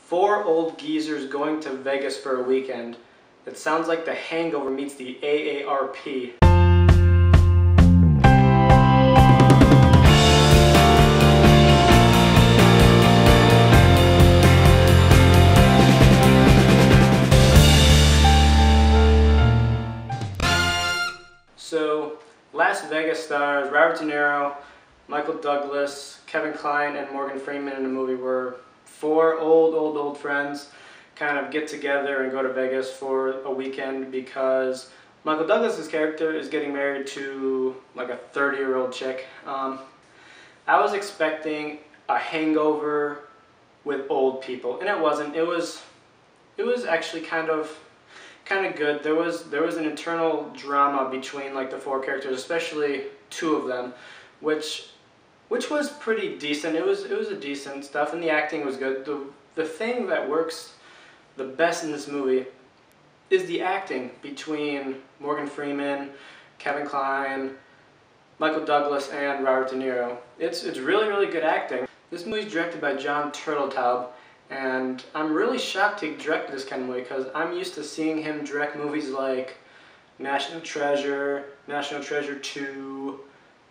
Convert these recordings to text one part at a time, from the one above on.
Four old geezers going to Vegas for a weekend. It sounds like The Hangover meets the AARP. So, Las Vegas stars Robert De Niro, Michael Douglas, Kevin Kline, and Morgan Freeman in the movie were four old friends kind of get together and go to Vegas for a weekend because Michael Douglas's character is getting married to like a 30-year-old chick. I was expecting a hangover with old people, and it wasn't. It was actually kind of good. There was an internal drama between like the four characters, especially two of them, which was pretty decent. It was a decent stuff, and the acting was good. The thing that works the best in this movie is the acting between Morgan Freeman, Kevin Kline, Michael Douglas, and Robert De Niro. It's really good acting. This movie's directed by Turteltaub, and I'm really shocked he directed this kind of movie because I'm used to seeing him direct movies like National Treasure 2,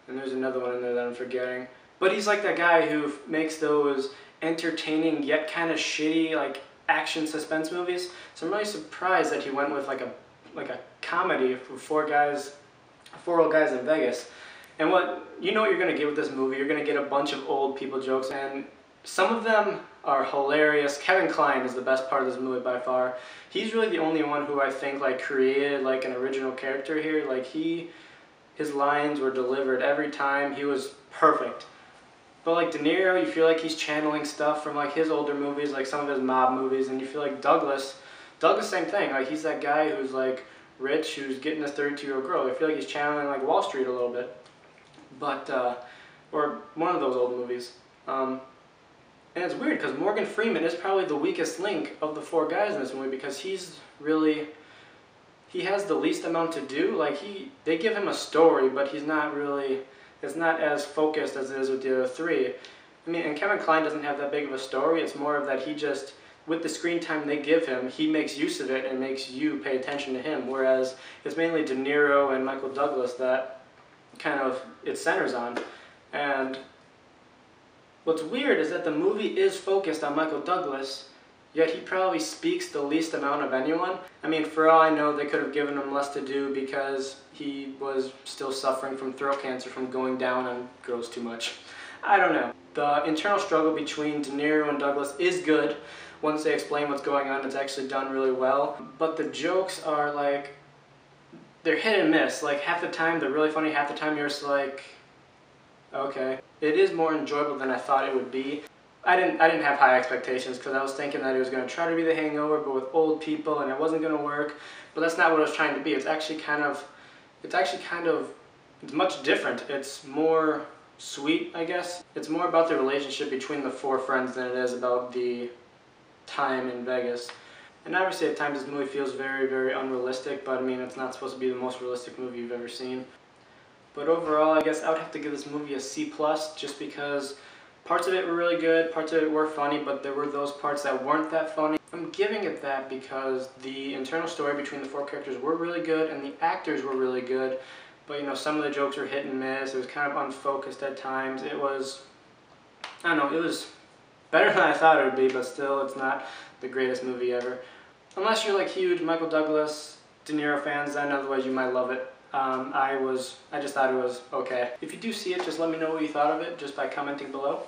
and there's another one in there that I'm forgetting. But he's like that guy who makes those entertaining yet kind of shitty like action suspense movies. So I'm really surprised that he went with like a comedy for four old guys in Vegas. And what you're gonna get with this movie, you're gonna get a bunch of old people jokes, and some of them are hilarious. Kevin Kline is the best part of this movie by far. He's really the only one who I think like created like an original character here. Like his lines were delivered every time. He was perfect. But like De Niro, you feel like he's channeling stuff from like his older movies, like some of his mob movies, and you feel like Douglas, same thing. Like he's that guy who's like rich, who's getting this 32-year-old girl. I feel like he's channeling like Wall Street a little bit, but or one of those old movies. And it's weird because Morgan Freeman is probably the weakest link of the four guys in this movie because he has the least amount to do. Like they give him a story, but he's not really. It's not as focused as it is with the other three. I mean, and Kevin Kline doesn't have that big of a story. It's more of that he just, with the screen time they give him, he makes use of it and makes you pay attention to him. Whereas it's mainly De Niro and Michael Douglas that kind of it centers on. And what's weird is that the movie is focused on Michael Douglas, yet he probably speaks the least amount of anyone. I mean, for all I know, they could have given him less to do because he was still suffering from throat cancer from going down on girls too much. I don't know. The internal struggle between De Niro and Douglas is good. Once they explain what's going on, it's actually done really well. But the jokes are like, they're hit and miss. Like half the time they're really funny, half the time you're just like, okay. It is more enjoyable than I thought it would be. I didn't have high expectations because I was thinking that it was going to try to be The Hangover but with old people and it wasn't going to work. But that's not what it was trying to be. It's much different. It's more sweet, I guess. It's more about the relationship between the four friends than it is about the time in Vegas. And obviously at times this movie feels very unrealistic, but I mean it's not supposed to be the most realistic movie you've ever seen. But overall, I guess I would have to give this movie a C+, just because parts of it were really good, parts of it were funny, but there were those parts that weren't that funny. I'm giving it that because the internal story between the four characters were really good and the actors were really good, but some of the jokes were hit and miss. It was kind of unfocused at times. It was, I don't know, it was better than I thought it would be, but still it's not the greatest movie ever. Unless you're like huge Michael Douglas, De Niro fans, then otherwise you might love it. I just thought it was okay. If you do see it, just let me know what you thought of it just by commenting below.